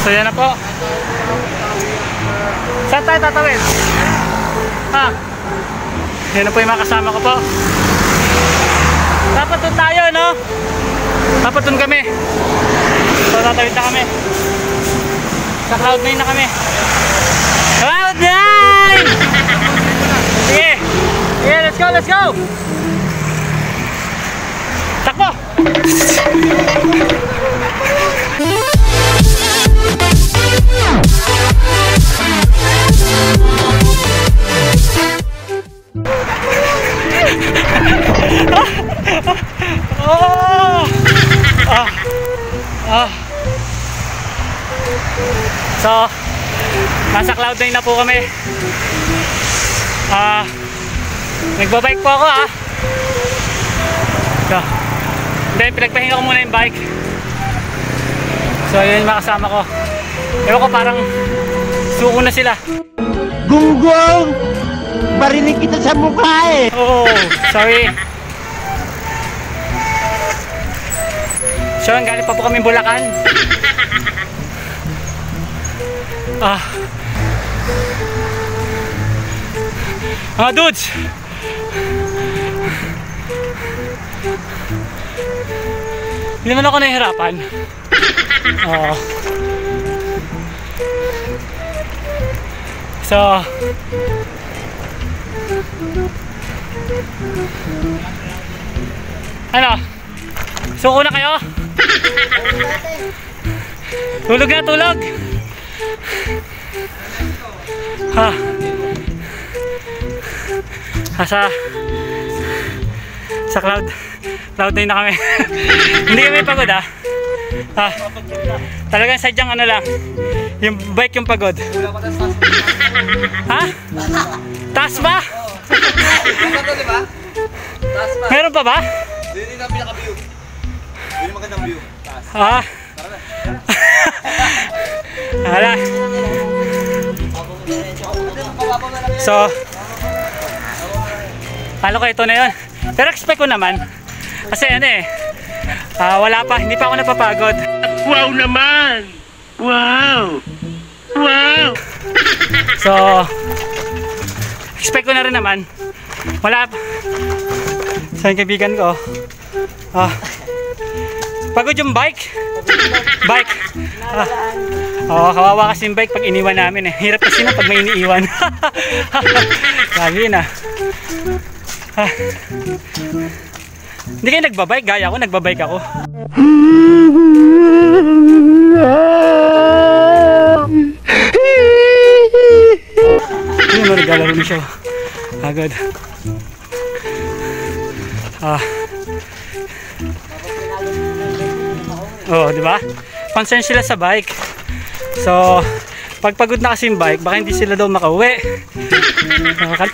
So yan na po. Saan tayo tatawid? Ha? Yan na po yung mga kasama ko po. Dapat doon tayo, no? Dapat doon kami. So tatawid na kami. Sa Cloud9 na kami. Cloud9! Sige! Sige, let's go, let's go! Takbo! So, nasa Cloud9 na po kami. Nagbabike po ako So, then pinagpahinga ko muna yung bike. So, yun yung mga kasama ko. Ewan ko, parang suko na sila. Gunggong! Barinig kita sa mukha eh! Oh, sorry. So, galing pa po kami Bulacan. Mga dudes, hindi naman ako nahihirapan. So, ano? Suko na kayo? Tulog na, tulog! Sa Cloud9 na kami. Hindi kami pagod talagang sadyang ano lang, yung bike yung pagod. Ha? Taas ba? Meron pa ba? Yun yung pinaka-view. Yun yung magandang view. Taas. Hala. So, kala ko ito na yun. Pero expect ko naman. Kasi ano wala pa, hindi pa ako napapagod. Wow naman! Wow! Wow! So, expect ko na rin naman. Wala pa. So, yung kaibigan ko. Pagod yung bike. Bike. Kawawa kasi yung bike pag iniwan namin Hirap kasi na pag may iniiwan. Sabi na. Hindi kayo nagbabike? Gaya ako, nagbabike ako. Hindi mo naglalaro na siya. Agad. Di ba? Concern sila sa bike. So, pag pagod na kasi yung bike, baka hindi sila daw makauwi.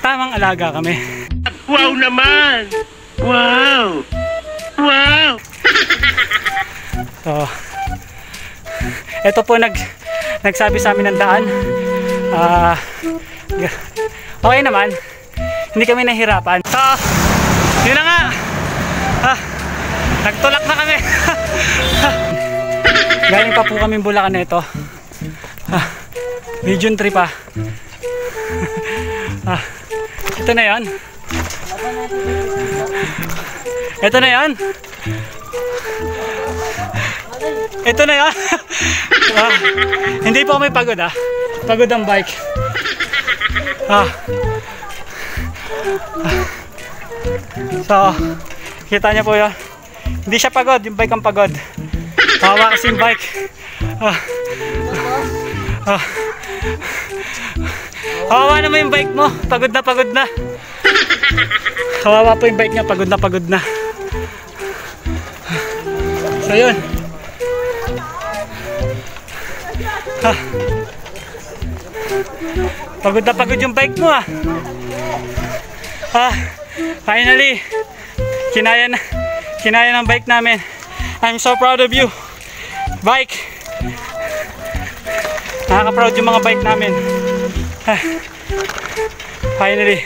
Tamang alaga kami. Wow naman! Wow! Wow! So, ito po nagsabi sa amin ng daan. Okay naman. Hindi kami nahihirapan. So, yun na nga. Nagtulak na kami. Galing pa po kami Bulacan na ito. Region 3 pa. Ito na yan. Ito na yan. Ito na yan. Hindi po kami pagod Pagod ang bike. So, kita niyo po yun. Hindi siya pagod, yung bike ang pagod. Kawawa kasi yung bike. Kawawa naman yung bike mo. Pagod na, pagod na. Kawawa po yung bike niya, pagod na, pagod na. So yun. Pagod na, pagod yung bike mo finally, kinaya ng bike namin. I'm so proud of you, bike. Nakaka-proud yung mga bike namin. Finally.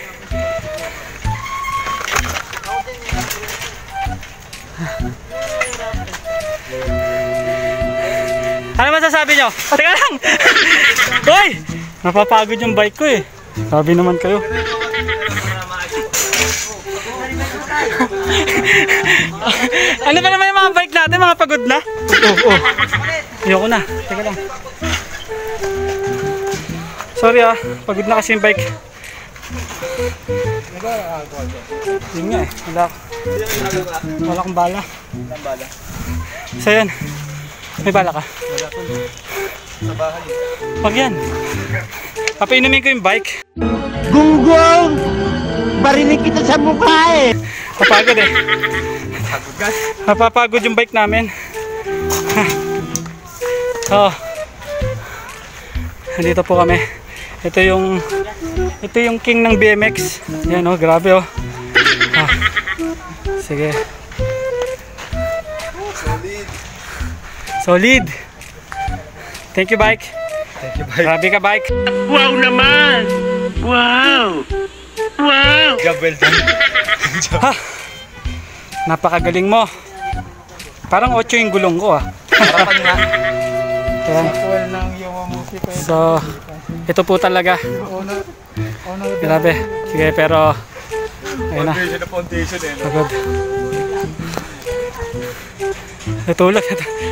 Ano masasabi masasabi nyo? Teka lang! Hoy! Napapagod yung bike ko eh. Sabi naman kayo. Ano ba naman yung mga bike natin? Mga pagod na? Oo. Ayoko na. Teka lang. Sorry pagod na kasi yung bike. Yun nga eh. Wala akong bala. So yan. May bala ka? Wala ko. Sa bahay. Wag yan. Papainumin ko yung bike. Gunggong! Barinig kita sa mukha eh! Papagod eh. Napapagod yung bike namin. Oh. Dito po kami. Ito yung king ng BMX. Yan grabe Ah. Sige. Solid. Thank you bike. Grabe ka bike. Wow naman! Wow! Wow! Job well done. Ha. Napakagaling mo. Parang 8 yung gulong ko Harapan nga. Ayan. So, ito po talaga. Grabe. Sige, pero ayun na. Foundation eh. Pagod. Natulog.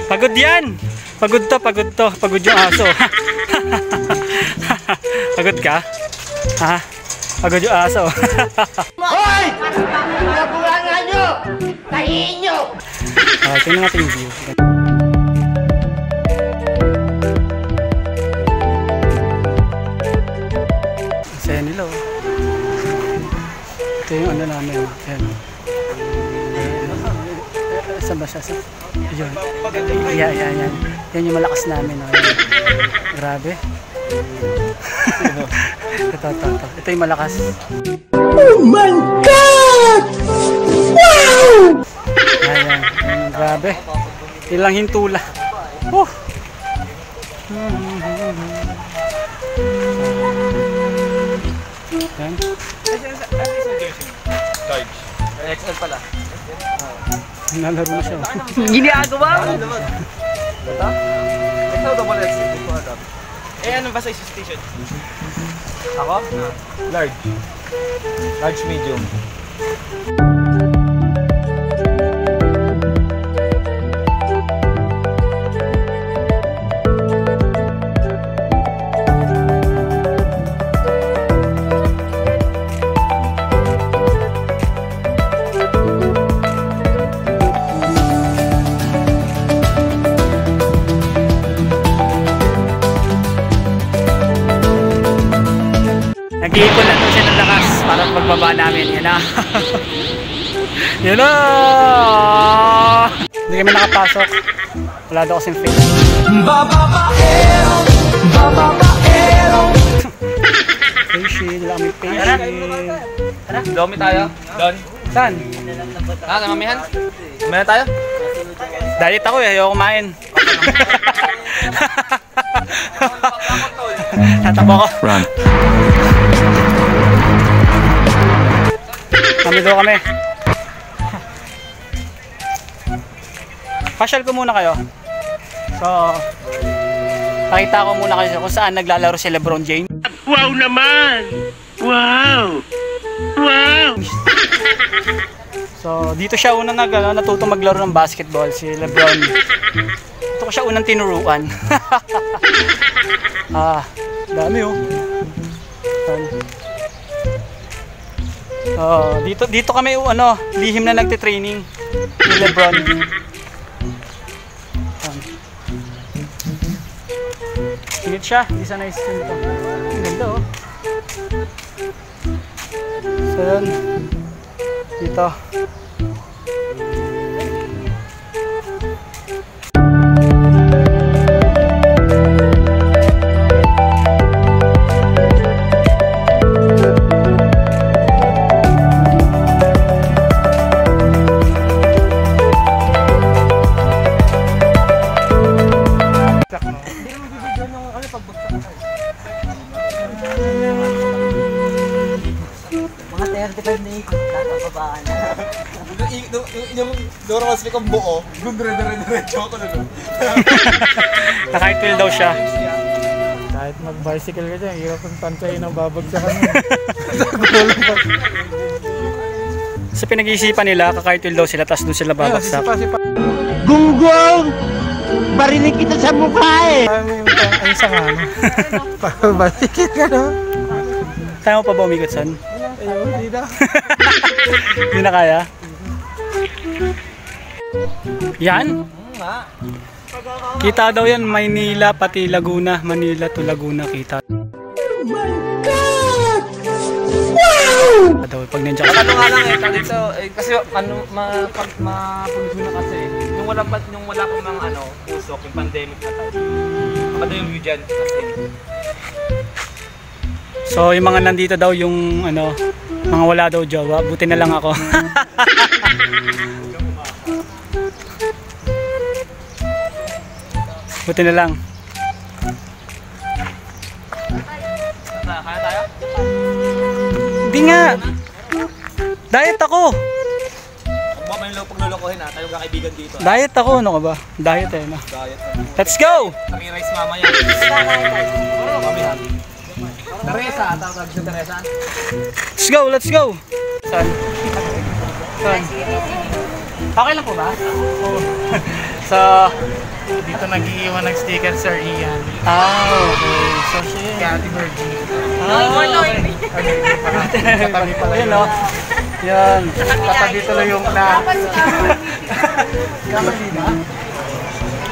Pagod yan. Pagod to. Pagod yung aso. Pagod ka? Ha? Pagod yung aso. Hoy! Nabulangan nyo! Tahiin nyo! Okay, tingnan natin yung view. Saya nila Ito yung ano namin. Ayan. Saan ba siya? Yun. Yan. Yan yung malakas namin. Grabe. Ito yung malakas. Oh my God! Wow! Ayan. Grabe. Ilang hintula. Yan. XL pala. Nalaro na siya. Ginagawa mo? Bata? Ikaw double XL. Ito adam. Ano ba sa station? Ako? Large. Large medium. Nag-iipon lang siya ng lakas para pagbaba namin. Yan na. Yan na. Hindi kami nakapasok. Wala daw kasing face. Face shield. Wala kami face shield. Tara, domi tayo. Don. Saan? Mamihan? Mamihan tayo? Diet ako eh. Ayaw kumain. Tatabo ko. Run. Kami daw kami. Pasyal ko muna kayo. So, pakita ko muna kayo kung saan naglalaro si LeBron James. Wow naman! Wow! Wow! So, dito siya unang natuto maglaro ng basketball, si LeBron. Dito ko siya unang tinuruan. Dami dito kami lihim na nagte-training ni LeBron. Singit siya, hindi sana isin ito. Ang ganda So yun, dito. yung normal speak ang buo, diretso ako na doon. Naka-wheel daw siya. Kahit mag-bicycle ka dyan, hirap ang tantayin ng babagsakan mo. Sa pinag-iisipan nila, kaka-wheel daw sila, tapos doon sila babagsak. Gunggong! Barinig kita sa mukha eh! Ay, isa nga, ano? Bicycle ka, no? Kaya mo pa ba umikot, son? Ayun, hindi na. Hindi na kaya? Yan? Kita daw yan, Maynila pati Laguna. Manila to Laguna kita. Oh my God! Wow! Pag nandiyan ka. Ano nga lang eh, dito, kasi pag ma-produce mo na kasi, yung wala pang mga usok, yung pandemic na tayo. Ano yung view dyan? So yung mga nandito daw yung mga wala daw jowa, buti na lang ako. Buti na lang. Kaya tayo? Hindi nga. Diet ako. Huwag ba may paglulukohin ha, tayo kaibigan dito. Diet ako, ano ka ba? Diet eh, no? Diet. Let's go! Naki-rice mama yan. Mami ha. Teresa, tawag si Teresa. Let's go, let's go! Saan? Saan? Okay lang po ba? So, Dito nag-iiwan ng sticker, Sir Ian. okay. So, Kaya Ate Virgie. okay. Katabi pala Ayun, yun. no? Yan. Katabi tuloy yung na. Kamali ba?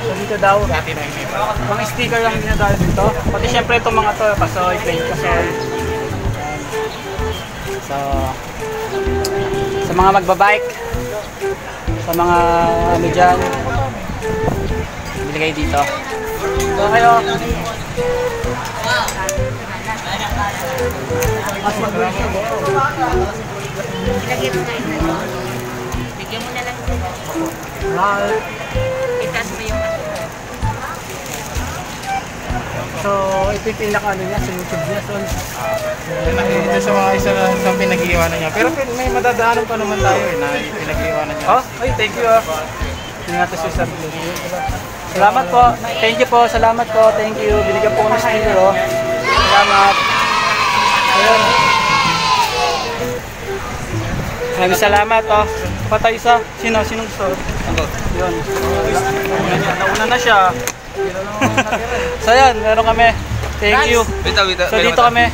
So, dito daw. Dati na yung iba. Mga sticker lang niya dahil dito. Pati syempre itong mga to, kasoy, plain kasoy. So, sa mga magbabike, sa mga ano dyan, bili kayo dito. So kayo, mas mag-work. Ilagay mo na ito. Bigyan mo na lang ito. Itas mo yung So, ito yung pinaka ano niya sa YouTube niya. So, Ito sa mga isa na isang pinag-iiwanan niya. Pero may madadaanan pa naman tayo eh, na pinag-iiwanan niya. oh, ay, thank you ah. Tingnan natin si Sir. Salamat po. Thank you po. Salamat po. Thank you. Binigyan po kami sa sticker oh. Salamat. Ayun. Maraming salamat oh. Patay isa. Sinong gusto? Yun. Nauna na siya. So yan, meron kami. Thank you. So dito kami.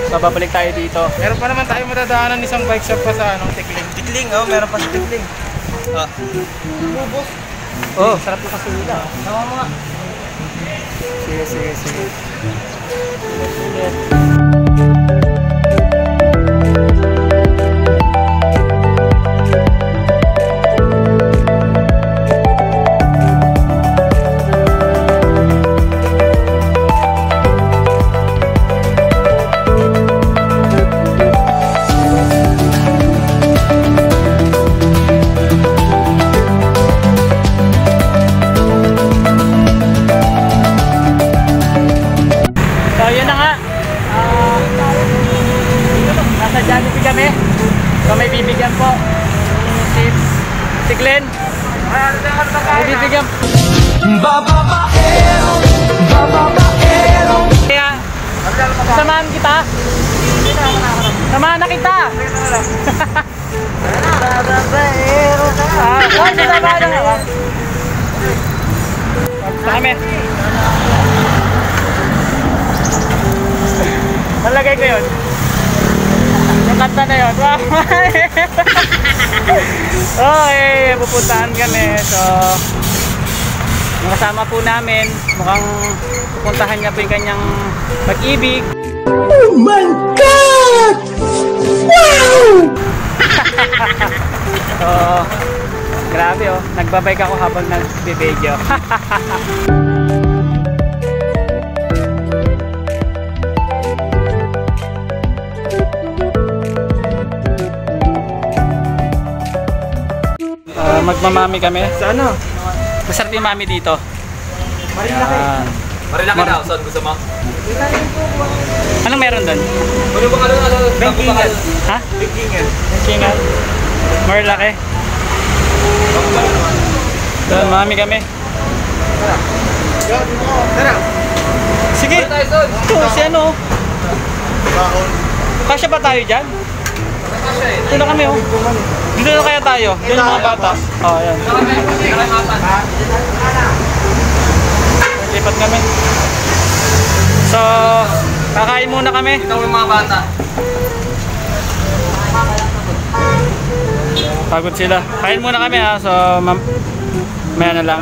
So babalik tayo dito. Meron pa naman tayo madadaanan isang bike shop pa sa Tikling. Tikling, oh, meron pa sa tikling. Ah. Oh, sarap ng kasulila. Tama mo nga. Sige. So yun na nga. Nasa Jollibee kami. So may bibigyan po. Si Glenn. May bibigyan. Kaya samahan kita. Samahan na kita. Samahan na nga. Kami. Malagay ko yun. Yung kanta na yun. Okay, pupuntahan kami. So, yung kasama po namin, mukhang pupuntahan niya po yung kanyang pag-ibig. Oh my God! Wow! So, grabe oh. Nagbabike ako habang nag-video. Magmamami kami. Sa ano? Masarap yung mami dito. Marilaki. Marilaki na, saan gusto mo? Anong meron doon? Ano bang ano? Bankingan. Ha? Bankingan. Kingal. Marilaki. Doon, mami kami. Tara. Sige. Ano tayo, Son? Ito, si ano. Kasya ba tayo dyan? Kasya eh. Ito na kami oh. Dito na kaya tayo. Dito na mga bata. Oh, ayan. Ito kami. Karamapan. Lipat kami. So, kakain muna kami. Ito yung mga bata. Pagod sila. Kain muna kami ha. So, maya na lang.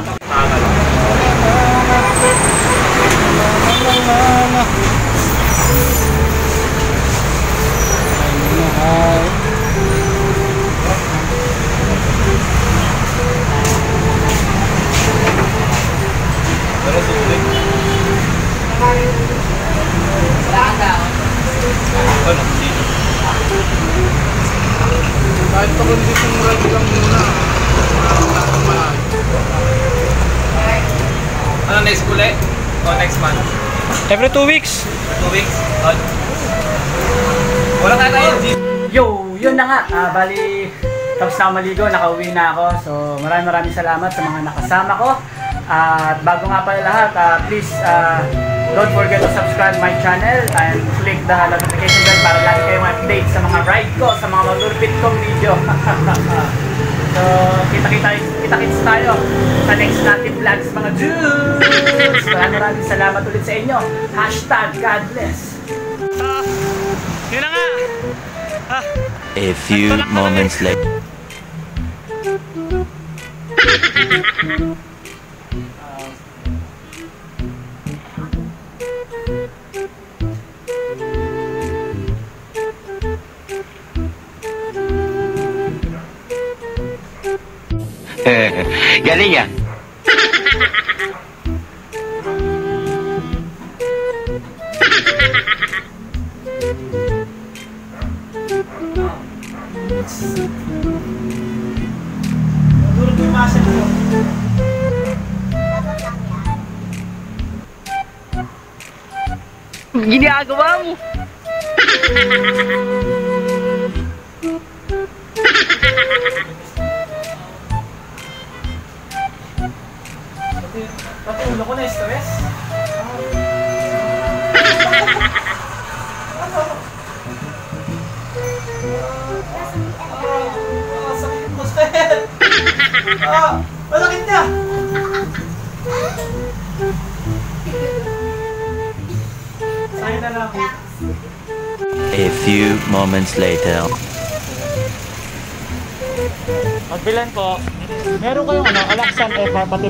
Kahit pa kondisyon mo lang muna. Ano next ulit? O next month? Every 2 weeks. 2 weeks? On? Wala ka tayo, G. Yo, yun na nga. Bali, tapos na ako maligo, nakauwi na ako. So, maraming salamat sa mga nakasama ko. At bago nga pala lahat, please don't forget to subscribe my channel and click the notification bell para lagi kayong update sa mga ride ko, sa mga malurbit kong video. So, kita-kits tayo sa next natin vlogs mga Jews! Maraming salamat ulit sa inyo. #God bless. Yun na nga. A few moments later. Galing ya. Ginagawa mo. Pati ulo ko na stress. Sakit mo, Sted. Malakit niya. Sa'yo na lang. A few moments later. Magbilan po. Meron kayong Alaxan FR pati